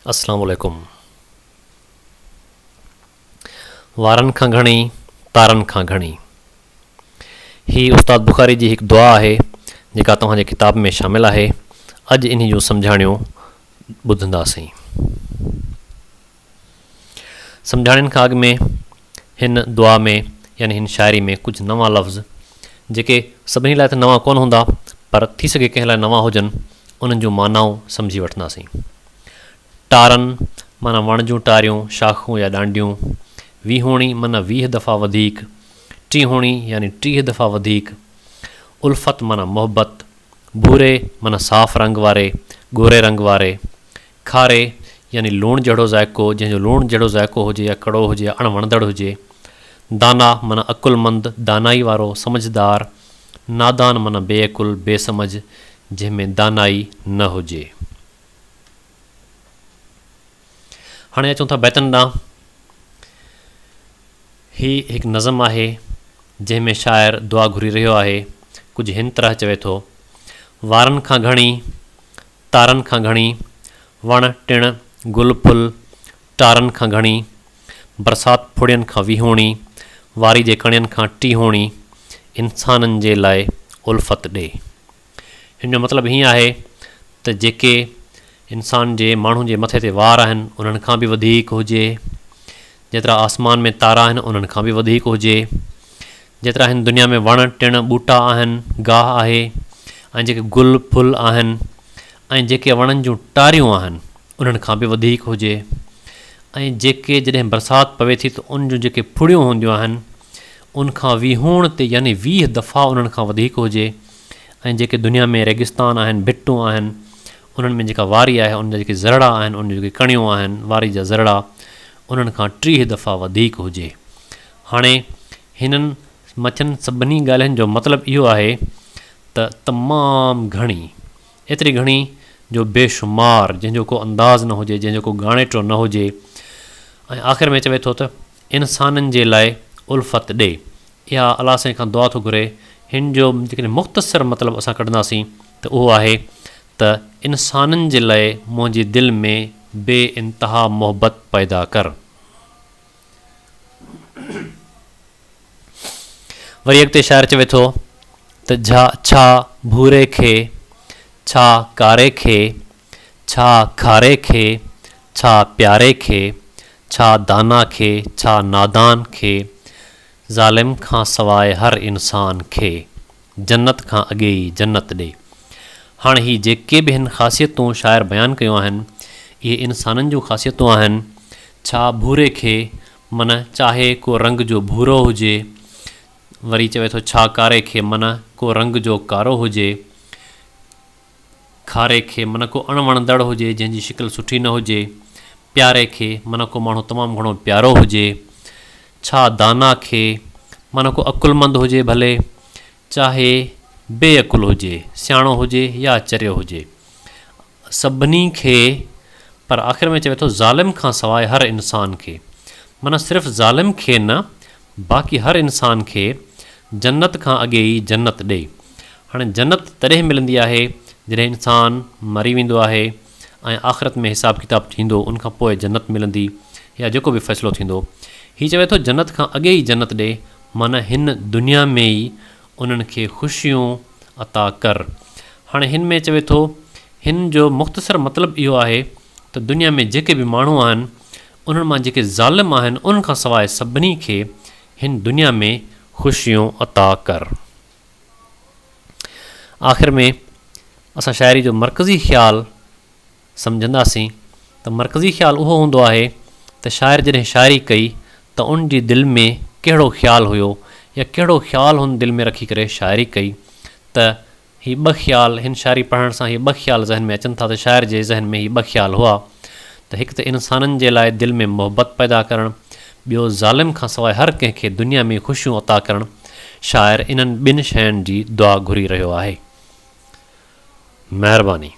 अस्सलाम वालेकुम। वारनि खां घणी तारनि खां घणी, ही उस्ताद बुखारी जी हिकु दुआ आहे जेका तव्हांजे किताब में शामिल आहे। अॼु इन जूं सम्झाणियूं ॿुधंदासीं। सम्झाणियुनि खां अॻु में हिन दुआ में यानी हिन शाइरी में कुझु नवां लफ़्ज़ जेके सभिनी लाइ त नवां कोन हूंदा, पर थी सघे कंहिं लाइ नवां हुजनि, उन्हनि जूं मानाऊं सम्झी वठंदासीं। टारनि माना वण जूं टारियूं, शाखूं या डांडियूं। वीहोणी माना 20 दफ़ा वधीक। टीहोणी यानी 30 दफ़ा वधीक। उल्फत माना मोहबत। भूरे माना साफ़ रंग वारे, गोरे रंग वारे। खारे यानी लूण जहिड़ो ज़ाइको, जंहिंजो लूण जहिड़ो ज़ाइको हुजे या कड़ो हुजे या अणवणंदड़ हुजे। दाना माना अकुलमंद, दानाई वारो, समझदार। नादान माना बेअकुल, बेसमझ, जंहिंमें दानाई न हुजे। हाणे अचूं था बैतनि ॾांहुं। हीउ हिकु नज़म आहे जंहिंमें शाइर दुआ घुरी रहियो आहे। कुझु हिन तरह चवे थो: वारनि खां घणी तारनि खां घणी, वण टिण गुल फुल टारनि खां घणी, बरसाति फुड़ियनि खां वीहोणी, वारी जे कणियनि खां टीहोणी, इंसाननि जे लाइ उल्फत ॾे। हिन जो मतिलबु हीअं आहे त जेके इंसान जे माण्हू जे मथे ते वार आहिनि उन्हनि खां बि वधीक हुजे, जेतिरा आसमान में तारा आहिनि उन्हनि खां बि वधीक हुजे, जेतिरा हिन दुनिया में वण टिण ॿूटा आहिनि, गाह आहे, ऐं जेके गुल फुल आहिनि, ऐं जेके वणनि जूं टारियूं आहिनि उन्हनि खां बि वधीक हुजे, ऐं जेके जॾहिं बरसाति पवे थी त उन जूं जेके फुड़ियूं हूंदियूं आहिनि उनखां वीहोण ते यानी 20 दफ़ा उन्हनि खां वधीक हुजे, ऐं जेके दुनिया में रेगिस्तान आहिनि, भिटूं आहिनि, उन्हनि में जेका वारी आहे उन जा जेके ज़रड़ा आहिनि, उन जूं जेके कणियूं आहिनि, वारी जा ज़रड़ा, उन्हनि खां 30 दफ़ा वधीक हुजे। हाणे हिननि मछनि सभिनी ॻाल्हियुनि जो मतिलबु इहो आहे त तमामु घणी, एतिरी घणी जो बेशुमार, जंहिंजो को अंदाज़ न हुजे, जंहिंजो को ॻाणेटो न हुजे। ऐं आख़िर में चवे थो त इंसाननि जे लाइ उल्फत ॾे। इहा अलाह साईं खां दुआ थो घुरे। हिन जो जेकॾहिं मुख़्तसर मतिलबु असां कढंदासीं त उहो आहे त इंसाननि जे लाइ मुंहिंजी दिलि में बे इंतिहा मोहबत पैदा कर। वरी अॻिते शाइर चवे थो त छा भूरे खे, छा कारे खे, छा खारे खे, छा प्यारे खे, छा दाना खे, छा नादान खे, ज़ालिम खां सवाइ हर इंसान खे, जन्नत खां अॻे ई जन्नत ॾे। हाणे ही जेके बि हिन ख़ासियतूं शाइर बयानु कयूं आहिनि, इहे इंसाननि जूं ख़ासियतूं आहिनि। छा भूरे खे माना चाहे को रंग जो भूरो हुजे। वरी चवे थो छा कारे खे माना को रंग जो कारो हुजे। खारे खे माना को अणवणंदड़ हुजे, जंहिंजी शिकिल सुठी न हुजे। प्यारे खे माना को माण्हू तमामु घणो प्यारो हुजे। छा दाना खे माना को अकुलमंद हुजे भले, चाहे बेअकुल हुजे, सियाणो हुजे या चरियो हुजे, सभिनी खे। पर आख़िर में चवे थो ज़ालिम खां सवाइ हर इंसान खे, माना सिर्फ़ु ज़ालिम खे न, बाक़ी हर इंसान खे जन्नत खां अॻे ई जन्नत ॾे। हाणे जन्नत तॾहिं मिलंदी आहे जॾहिं इंसान मरी वेंदो आहे ऐं आख़िरत में हिसाब किताब थींदो, उनखां पोइ जन्नत मिलंदी या जेको बि फ़ैसिलो थींदो। हीउ चवे थो जन्नत खां अॻे ई जन्नत ॾे, माना हिन दुनिया में ई उन्हनि खे ख़ुशियूं अता कर। हाणे हिन में चवे थो हिन जो मुख़्तसर मतिलबु इहो आहे त दुनिया में जेके बि माण्हू आहिनि उन्हनि मां जेके ज़ालिम आहिनि उन्हनि खां सवाइ सभिनी खे हिन दुनिया में ख़ुशियूं अता कर। आख़िर में असां शाइरी जो मरकज़ी ख़्यालु सम्झंदासीं त मरकज़ी ख़्यालु उहो हूंदो आहे त शाइर जॾहिं शाइरी कई त उन जी दिलि में कहिड़ो ख़्यालु हुयो या कहिड़ो ख़्यालु हुन दिलि में रखी करे शाइरी कई। त हीअ 2 ख़्याल हिन शाइरी पढ़ण सां हीअ 2 ख़्याल ज़हन में अचनि था त शाइर जे ज़हन में हीअ 2 ख़्याल हुआ त हिकु त इंसाननि जे लाइ दिलि में मोहबत पैदा करणु, ॿियो ज़ालिम खां सवाइ हर कंहिंखे दुनिया में ख़ुशियूं अता करणु। शाइर इन्हनि 2 शयुनि जी दुआ घुरी रहियो आहे। महिरबानी।